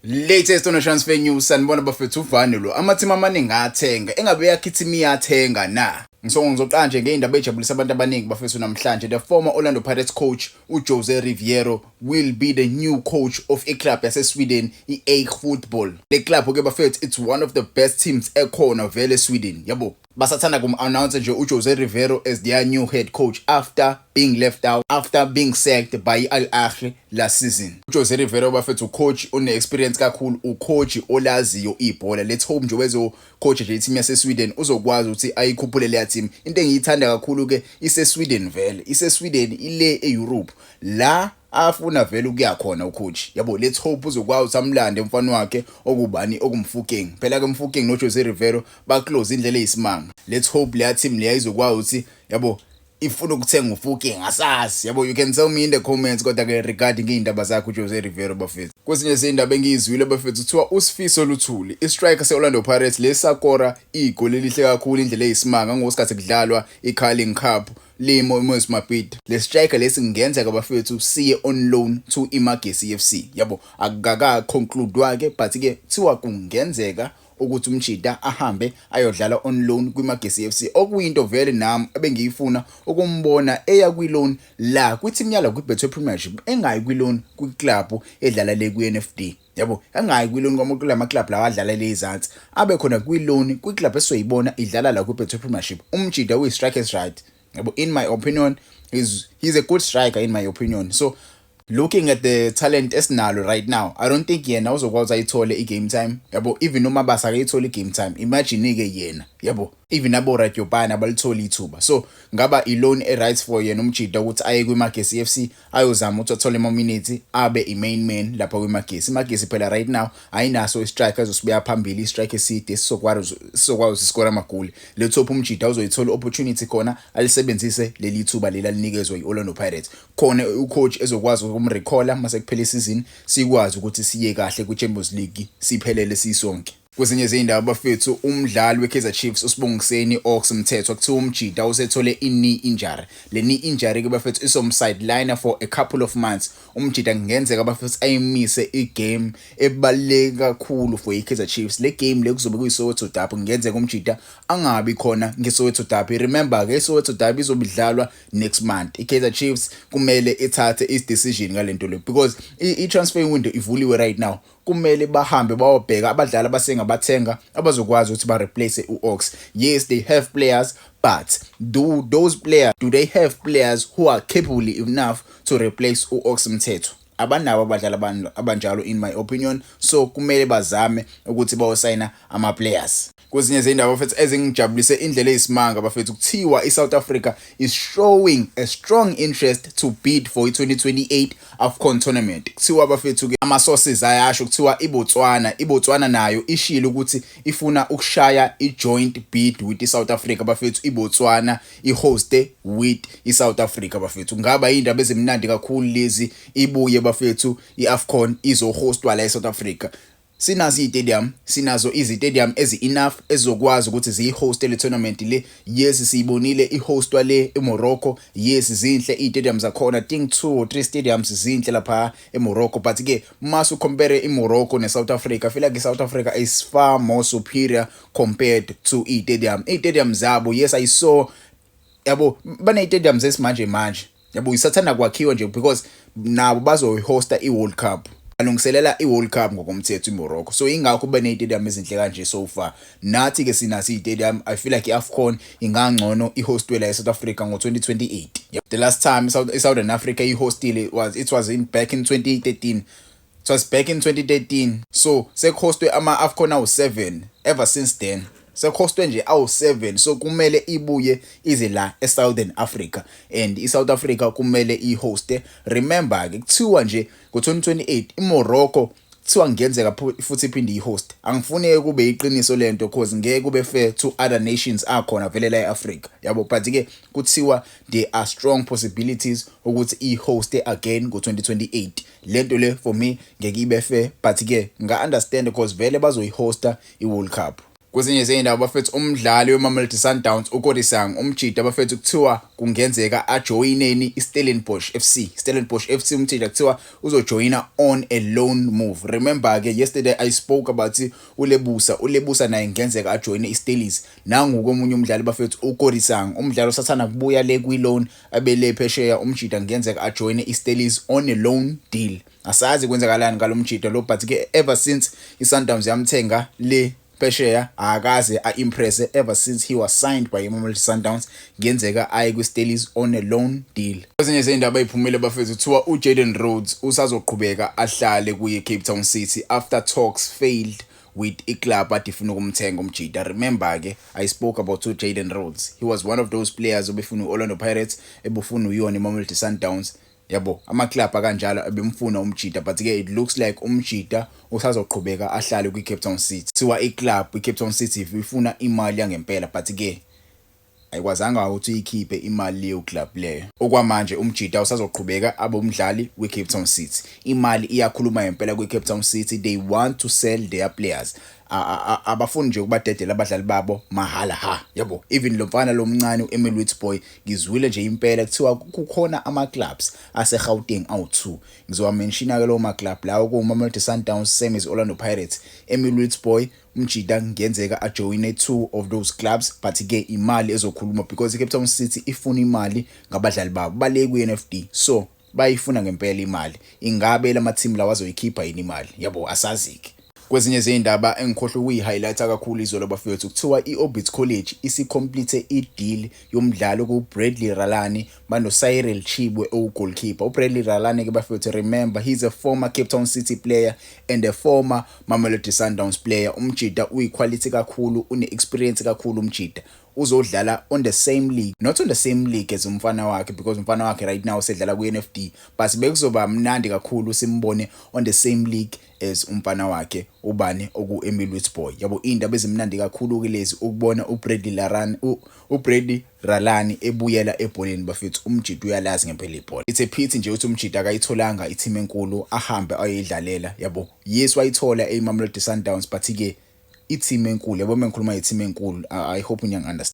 Latest on transfer news sanibona bafethu uvane lo amathimi amaningi athenga engabe yakhithi iyathenga na ngizoqala nje ngeindaba ejabulisa abantu abaningi bafethu namhlanje. The former Orlando Pirates coach uJose Riveiro will be the new coach of a club yase Sweden iAIK Football. Le club ke bafethu it's one of the best teams ekhona vele Sweden yabo. Basathanda kum-announce nje uJose Riveiro as their new head coach after being left out after being sacked by Al Ahly last season. uJose Riveiro bafethu coach une-experience kakhulu, ucoach olaziyo ibhola. Let's hope nje wezo coach nje team yase Sweden uzokwazi ukuthi ayikhuphule leya team. Into engiyithanda kakhulu ke ise Sweden vele. Ise Sweden ile eEurope la afuna vele ukuya khona ucoach yabo. Let's hope uzokwazi amlande umfana wakhe okubani okumfukeng. Phela ke Mfukeng noJose Riveiro ba close indlela eyisimanga. Let's hope leya team leya izokwazi ukuthi yabo ifuna ukuthenga uFukeng asazi yabo. You can tell me in the comments kodwa ke regarding indaba zakhe uJose Riveiro bafethu. Kwesinye izindaba engizwile bafethu kuthiwa uSifiso Luthuli istriker seOrlando Pirates lesakora igoli elihle kakhulu indlela eyisimanga ngosikhathi kudlalwa iCarling Cup limo Moses Mabhida. Le striker lesingenzeka bafethu siye on loan to iMagesi FC yabo. Akukaka conclude wake but ke kuthiwa kungenzeka ukuthi umjida ahambe ayodlala on loan kwiMagesi FC, okuyinto vele nami ebengiyifuna ukumbona eya kwi-loan la kwi-team yala kwi-Betway Premiership, engayi kwi-loan kwi-club edlala le kwi-NFD yabo. Engayi kwi-loan kwama club lawa adlala le izansi, abe khona kwi-loan kwi-club esoyibona idlala la kwi-Betway Premiership. Umjida uyi-strikers right yabo. In my opinion he's a good striker in my opinion. So looking at the talent esinalo right now, I don't think yena uzokwazi ayithole i-game time yabo. Even noma basa ayithole i-game time, imagine ke yena yabo, even abo Radyopana abalithola ithuba. So ngaba i-loan e-right for yena umjida ukuthi aye kwiMagesi FC ayozama ukuthi athole ama-minutes abe i-main man lapha kwiMagesi. iMagesi phela right now ayinaso i-striker ezosibuya phambili, i-striker eside sizokwazi isikora amagoli. Let's hope umjida uzoyithola opportunity khona alisebenzise leli thuba lela linikezwe i-Orlando Pirates. Khona ucoach ezokwazi ukumrecalla mase kuphela isizini sikwazi ukuthi siye kahle kwi-Champions League siphelele sisonke. Kwezinye izindaba bafethu umdlali weKaizer Chiefs uSibongiseni Ox Mthethwa kuthiwa umjida usethole i-knee injury. Le knee injury ke bafethu isomsideline for a couple of months. Umjida kungenzeka bafethu ayimise igame ebaluleke kakhulu for iKaizer Chiefs. Le game le kuzobe kuyiSoweto Derby, kungenzeka umjida angabi khona ngeSoweto Derby. Remember ke iSoweto Derby izobidlalwa next month. iKaizer Chiefs kumele ithathe decision ngalento le because i-transfer window ivuliwe right now. Kumele bahambe bayobheka abadlali abasengabathenga abazokwazi ukuthi ba replace uOx. Yes, they have players, but do they have players who are capable enough to replace uOx Mthethwa? Abanawo abadlali abanjalo in my opinion. So kumele bazame ukuthi bayosayina ama players. Kwezinye izindaba bafethu ezingijabulise indlela eyisimanga bafethu kuthiwa iSouth Africa is showing a strong interest to bid for i-2028 AFCON tournament. Kuthiwa bafethu ke ama-sources ayasho kuthiwa iBotswana nayo ishilo ukuthi ifuna ukushaya i-joint bid with iSouth Africa bafethu. iBotswana ihoste with iSouth Africa bafethu. Ngaba indaba ezimnandi kakhulu lezi ibuye bafethu iAFCON izohostwa la eSouth Africa. Sinazo izitadium ezi-enough ezokwazi ukuthi ziyihoste le tournament le. Yes, siyibonile ihostwa le eMorocco. Yes, zinhle iy'tadium zakhona. I think 2 or 3 stadiums zinhle lapha eMorocco, but ke masu compare iMorocco neSouth Africa, I feel like iSouth Africa is far more superior compared to iy'tadium zabo. Yes, I saw yabo bane-stadiums esimanje yabo isathanda kwakhiwa nje because nabo bazohosta i-World Cup, alungiselela i-World Cup ngokomthetho iMorocco. So ingakho bane-stadium ezinhle kanje so far. Nathi ke sinasi i-stadium. I feel like iAFCON ingangcono ihostwe la eSouth Africa ngo-2028. Yep. The last time Southern Africa ihostile it was back in 2013. It was back in 2013. So sekuhostwe ama-AFCON awu-7 ever since then. Sekuhostwe nje awu-7. So kumele ibuye ize la eSouthern Africa, and iSouth Africa kumele ihoste. Remember ke kuthiwa nje ngo-2028 iMorocco kuthiwa ngenzeka futhi iphinde ihost. Angifuni kube iqiniso lento because ngeke kube fair to other nations akhona vele la eAfrica yabo, but ke kuthiwa there are strong possibilities ukuthi ihoste again ngo-2028. Lento le for me ngeke ibe fair, but ke nga understand because vele bazoyihosta iWorld Cup. Kwezinye zey'ndaba bafethu umdlali weMamelodi Sundowns uKorisang umjida bafethu kuthiwa kungenzeka ajoyineni iStellenbosch FC. Stellenbosch FC umjida kuthiwa uzojoyina on a loan move. Remember-ke yesterday I spoke about uLebusa naye kungenzeka ajoyine iStellies. Nangu komunye umdlali bafethu uKorisang umdlali osathana kubuya le kwi-loan abele phesheya umjida kungenzeka ajoyine iStellies on a loan deal. Asazi kwenzakalani ngalomjida lo but-ke ever since iSundowns yamthenga le phesheya akaze a-impress ever since he was signed by iMamelodi Sundowns kungenzeka aye kwiStellies on a loan deal. Kwezinye zey'ndaba ey'phumile bafethu kuthiwa uJayden Rhodes usazoqhubeka ahlale kuye-Cape Town City after talks failed with iclub ade ifuna ukumthenga umjida. Remember-ke I spoke about uJayden Rhodes. He was one of those players obefuna u-Orlando Pirates ebufuna uyona iMamelodi Sundowns. Yabo amaclub akanjalo abemfuna umjida but-ke it looks like umjida usazoqhubeka ahlale kwi-Cape Town City. Thiwa iclub i-Cape Town City ifuna imali yangempela but-ke ayikwazanga ukuthi uyikhiphe imali leyo club leyo. Okwamanje umjida usazoqhubeka abe umdlali we-Cape Town City. Imali iyakhuluma ngempela kwi-Cape Town City. They want to sell their players. Abafuni nje ukubadedela abadlali babo mahala ha yabo. Even lo mfana lo mncane uEmil Witsboy ngizwile nje impela kuthiwa kukhona ama-clubs ase-Gauteng awu-2. Ngizowamenshina-ke lawo ma-club lawo kuMamelodi Sundowns same as Orlando Pirates. Emil Witsboy umjida kungenzeka ajoyine 2 of those clubs but-ke imali ezokhuluma because iCape Town City ifuna imali ngabadlali babo bale ku-NFD so bayifuna ngempela imali. Ingabe lama-team lawa azoyikhipha yini imali yabo asazi-ke. Kwezinye zey'ndaba engikhohlwe ukuyi-highlighta kakhulu izolo bafethu kuthiwa i-Orbit College isicomplete i-deal yomdlalo ku-Bradley Ralani bano-Cyril Chibwe owu-goalkeeper. uBradley Ralani-ke bafethu remember he's a former Cape Town City player and a former Mamelodi Sundowns player. Umjida uyi-quality kakhulu, une-experience kakhulu umjida. Uzodlala on the same league, not on the same league as umfana wakhe because umfana wakhe right now usedlala ku-NFD but bekuzoba mnandi kakhulu simbone on the same league as umfana wakhe ubani oku-Emil Witsboy. Yabo indaba ezimnandi kakhulu kulezi ukubona uBradley Ralani ebuyela ebholeni bafethu umjida uyalazi ngempela ibhola. It's a pity nje ukuthi umjida akayitholanga i-team enkulu ahambe ayidlalela yabo. Yes wayithola eMamelodi Sundowns but-ke i-team enkulu yabo mengikhuluma i-team enkulu I hope unyangi understand.